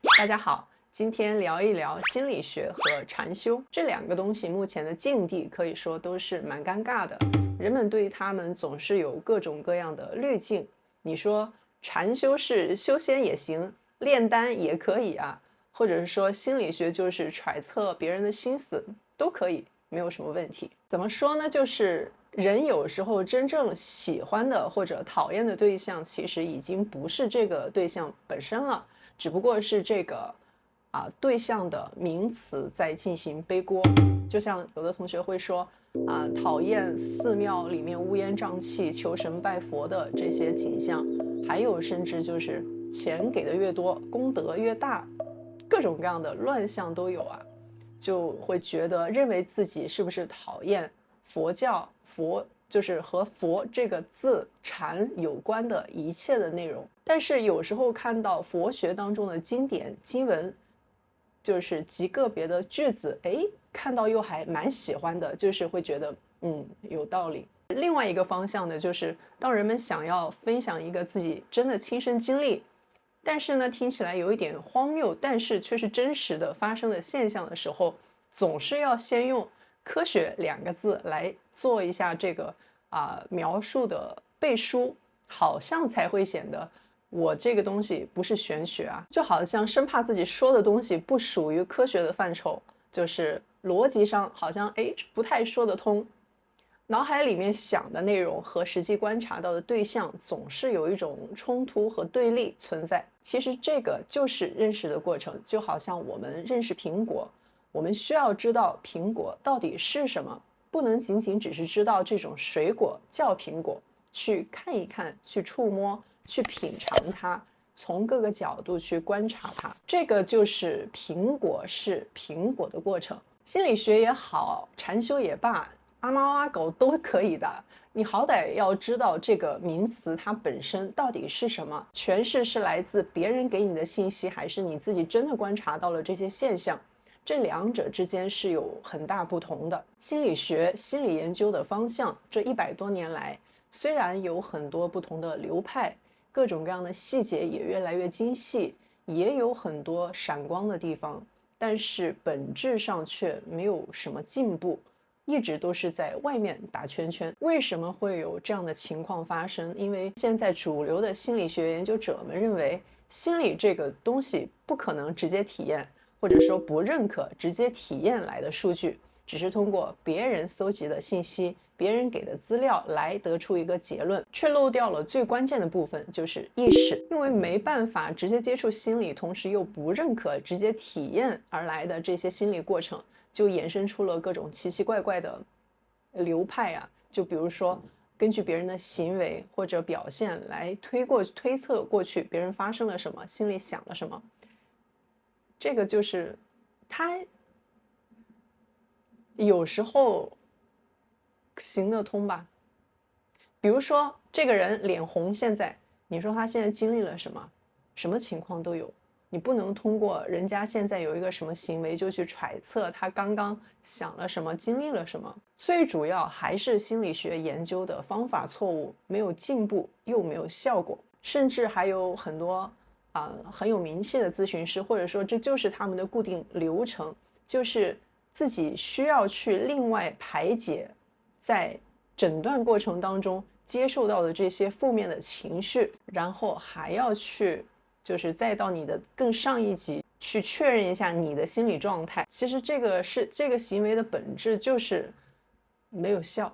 大家好，今天聊一聊心理学和禅修这两个东西，目前的境地可以说都是蛮尴尬的。人们对他们总是有各种各样的滤镜。你说禅修是修仙也行，炼丹也可以啊，或者是说心理学就是揣测别人的心思，都可以，没有什么问题。怎么说呢？就是人有时候真正喜欢的或者讨厌的对象，其实已经不是这个对象本身了。只不过是这个对象的名词在进行背锅。就像有的同学会说讨厌寺庙里面乌烟瘴气求神拜佛的这些景象，还有甚至就是钱给的越多功德越大，各种各样的乱象都有啊，就会觉得认为自己是不是讨厌佛教，佛就是和佛这个字禅有关的一切的内容。但是有时候看到佛学当中的经典经文，就是极个别的句子，看到又还蛮喜欢的，就是会觉得有道理。另外一个方向呢，就是当人们想要分享一个自己真的亲身经历，但是呢听起来有一点荒谬，但是却是真实的发生的现象的时候，总是要先用科学两个字来做一下这个描述的背书，好像才会显得我这个东西不是玄学啊，就好像生怕自己说的东西不属于科学的范畴，就是逻辑上好像不太说得通，脑海里面想的内容和实际观察到的对象总是有一种冲突和对立存在。其实这个就是认识的过程，就好像我们认识苹果，我们需要知道苹果到底是什么，不能仅仅只是知道这种水果叫苹果，去看一看，去触摸，去品尝它，从各个角度去观察它，这个就是苹果是苹果的过程。心理学也好，禅修也罢，阿猫阿狗都可以的，你好歹要知道这个名词它本身到底是什么，诠释是来自别人给你的信息，还是你自己真的观察到了这些现象，这两者之间是有很大不同的。心理学心理研究的方向这100多年来，虽然有很多不同的流派，各种各样的细节也越来越精细，也有很多闪光的地方，但是本质上却没有什么进步，一直都是在外面打圈圈。为什么会有这样的情况发生？因为现在主流的心理学研究者们认为，心理这个东西不可能直接体验，或者说不认可直接体验来的数据，只是通过别人搜集的信息，别人给的资料来得出一个结论，却漏掉了最关键的部分，就是意识。因为没办法直接接触心理，同时又不认可直接体验而来的这些心理过程，就衍生出了各种奇奇怪怪的流派啊。就比如说根据别人的行为或者表现来推测过去别人发生了什么，心里想了什么，这个就是他有时候行得通吧。比如说这个人脸红，现在你说他现在经历了什么，什么情况都有，你不能通过人家现在有一个什么行为就去揣测他刚刚想了什么，经历了什么。最主要还是心理学研究的方法错误，没有进步又没有效果，甚至还有很多很有名气的咨询师，或者说这就是他们的固定流程，就是自己需要去另外排解在诊断过程当中接受到的这些负面的情绪，然后还要去就是再到你的更上一级去确认一下你的心理状态。其实这个行为的本质就是没有效，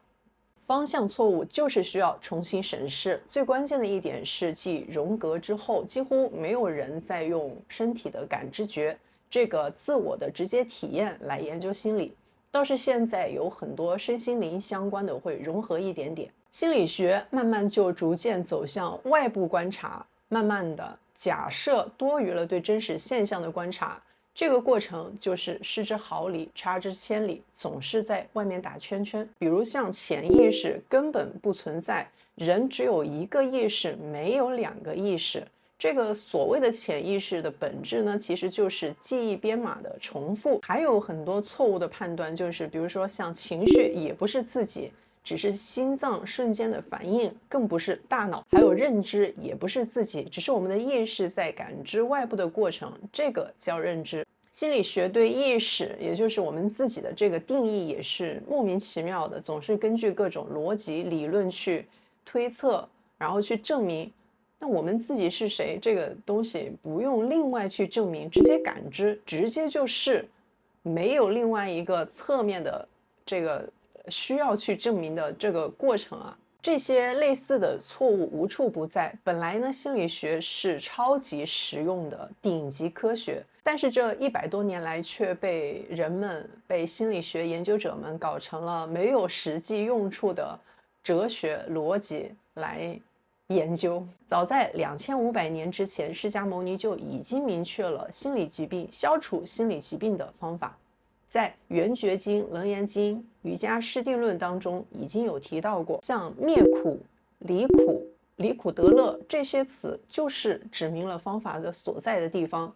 方向错误，就是需要重新审视。最关键的一点是，继荣格之后，几乎没有人在用身体的感知觉这个自我的直接体验来研究心理，倒是现在有很多身心灵相关的会融合一点点。心理学慢慢就逐渐走向外部观察，慢慢的假设多于了对真实现象的观察，这个过程就是失之毫厘，差之千里，总是在外面打圈圈。比如像潜意识根本不存在，人只有一个意识，没有2个意识。这个所谓的潜意识的本质呢，其实就是记忆编码的重复。还有很多错误的判断，就是比如说像情绪也不是自己，只是心脏瞬间的反应，更不是大脑，还有认知也不是自己，只是我们的意识在感知外部的过程，这个叫认知。心理学对意识，也就是我们自己的这个定义也是莫名其妙的，总是根据各种逻辑理论去推测，然后去证明。那我们自己是谁这个东西不用另外去证明，直接感知，直接就是，没有另外一个侧面的这个需要去证明的这个过程啊。这些类似的错误无处不在。本来呢，心理学是超级实用的顶级科学，但是这100多年来却被人们、被心理学研究者们搞成了没有实际用处的哲学逻辑来研究。早在2500年之前，释迦牟尼就已经明确了心理疾病、消除心理疾病的方法。在《圆觉经》《楞严经》《瑜伽师地论》当中已经有提到过，像灭苦、离苦、离苦得乐这些词，就是指明了方法的所在的地方。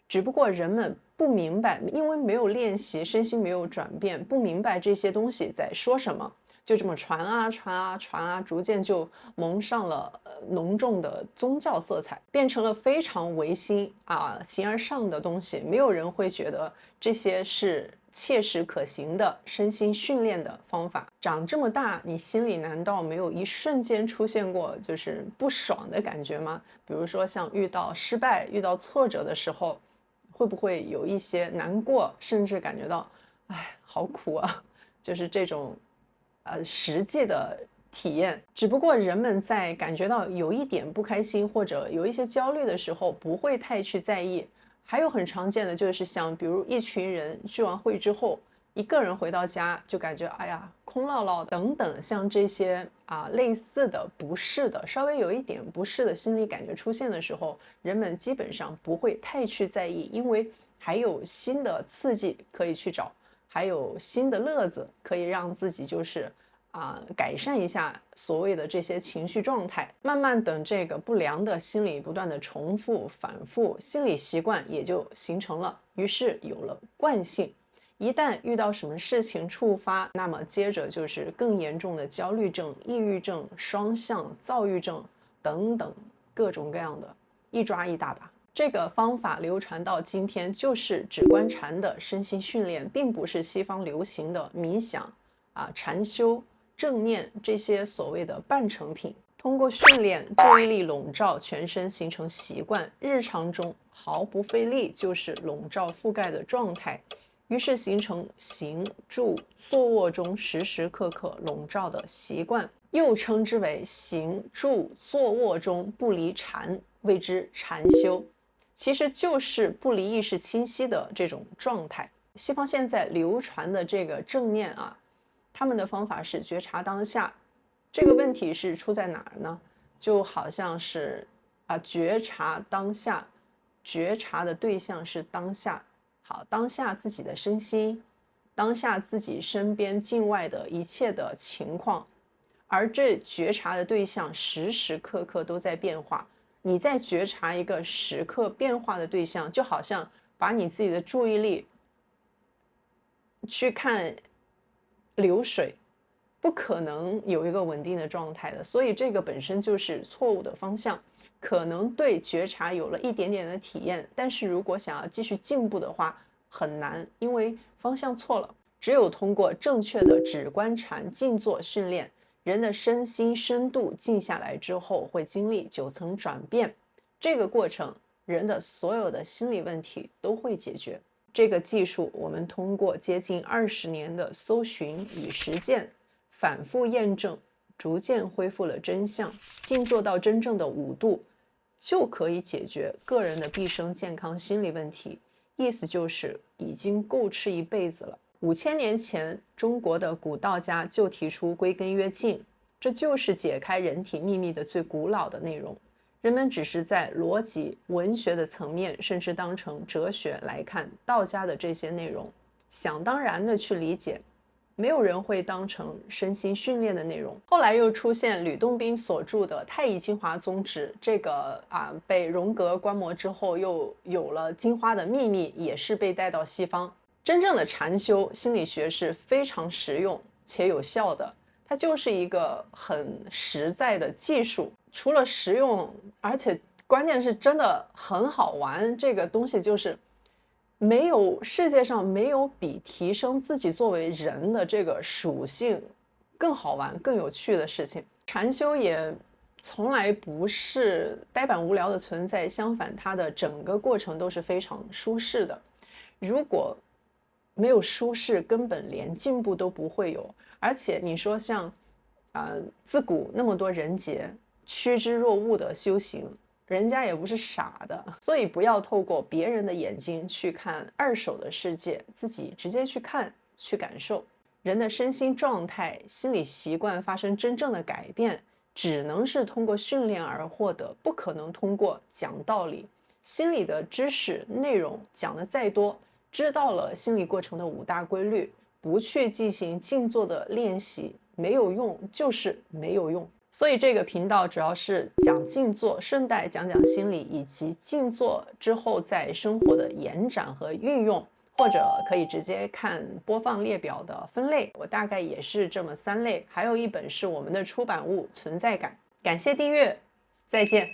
只不过人们不明白，因为没有练习，身心没有转变，不明白这些东西在说什么，就这么传啊传啊传啊，逐渐就蒙上了浓重的宗教色彩，变成了非常唯心啊形而上的东西。没有人会觉得这些是切实可行的身心训练的方法。长这么大，你心里难道没有一瞬间出现过就是不爽的感觉吗？比如说像遇到失败、遇到挫折的时候，会不会有一些难过，甚至感觉到哎好苦啊，就是这种实际的体验。只不过人们在感觉到有一点不开心或者有一些焦虑的时候，不会太去在意。还有很常见的就是像比如一群人聚完会之后，一个人回到家就感觉哎呀空落落等等，像这些类似的不适的稍微有一点不适的心理感觉出现的时候，人们基本上不会太去在意，因为还有新的刺激可以去找，还有新的乐子可以让自己就是改善一下所谓的这些情绪状态。慢慢等这个不良的心理不断的重复反复，心理习惯也就形成了，于是有了惯性。一旦遇到什么事情触发，那么接着就是更严重的焦虑症、抑郁症、双向躁郁症等等各种各样的，一抓一大把。这个方法流传到今天，就是止观禅的身心训练，并不是西方流行的冥想禅修、正念这些所谓的半成品。通过训练，注意力笼罩全身，形成习惯，日常中毫不费力就是笼罩覆盖的状态，于是形成行住坐卧中时时刻刻笼罩的习惯，又称之为行住坐卧中不离禅，谓之禅修。其实就是不离意识清晰的这种状态。西方现在流传的这个正念他们的方法是觉察当下。这个问题是出在哪儿呢？就好像是觉察当下，觉察的对象是当下。好，当下自己的身心，当下自己身边境外的一切的情况，而这觉察的对象时时刻刻都在变化。你在觉察一个时刻变化的对象，就好像把你自己的注意力去看流水，不可能有一个稳定的状态的，所以这个本身就是错误的方向。可能对觉察有了一点点的体验，但是如果想要继续进步的话很难，因为方向错了。只有通过正确的止观禅静坐训练，人的身心深度静下来之后，会经历9层转变，这个过程人的所有的心理问题都会解决。这个技术我们通过接近20年的搜寻与实践，反复验证，逐渐恢复了真相。静坐到真正的5度，就可以解决个人的毕生健康心理问题，意思就是已经够吃一辈子了。5000年前，中国的古道家就提出归根约静，这就是解开人体秘密的最古老的内容。人们只是在逻辑、文学的层面，甚至当成哲学来看道家的这些内容，想当然的去理解，没有人会当成身心训练的内容。后来又出现吕洞宾所著的《太乙精华宗旨》，这个被荣格观摩之后，又有了精华的秘密，也是被带到西方。真正的禅修心理学是非常实用且有效的，它就是一个很实在的技术，除了实用，而且关键是真的很好玩。这个东西就是世界上没有比提升自己作为人的这个属性更好玩、更有趣的事情。禅修也从来不是呆板无聊的存在，相反，它的整个过程都是非常舒适的。如果没有舒适，根本连进步都不会有。而且你说像自古那么多人杰，趋之若鹜的修行，人家也不是傻的。所以不要透过别人的眼睛去看二手的世界，自己直接去看，去感受。人的身心状态、心理习惯发生真正的改变，只能是通过训练而获得，不可能通过讲道理。心理的知识内容讲得再多，知道了心理过程的5大规律，不去进行静坐的练习，没有用，就是没有用。所以这个频道主要是讲静坐，顺带讲讲心理，以及静坐之后在生活的延展和运用。或者可以直接看播放列表的分类，我大概也是这么3类，还有一本是我们的出版物《存在感》。感谢订阅，再见。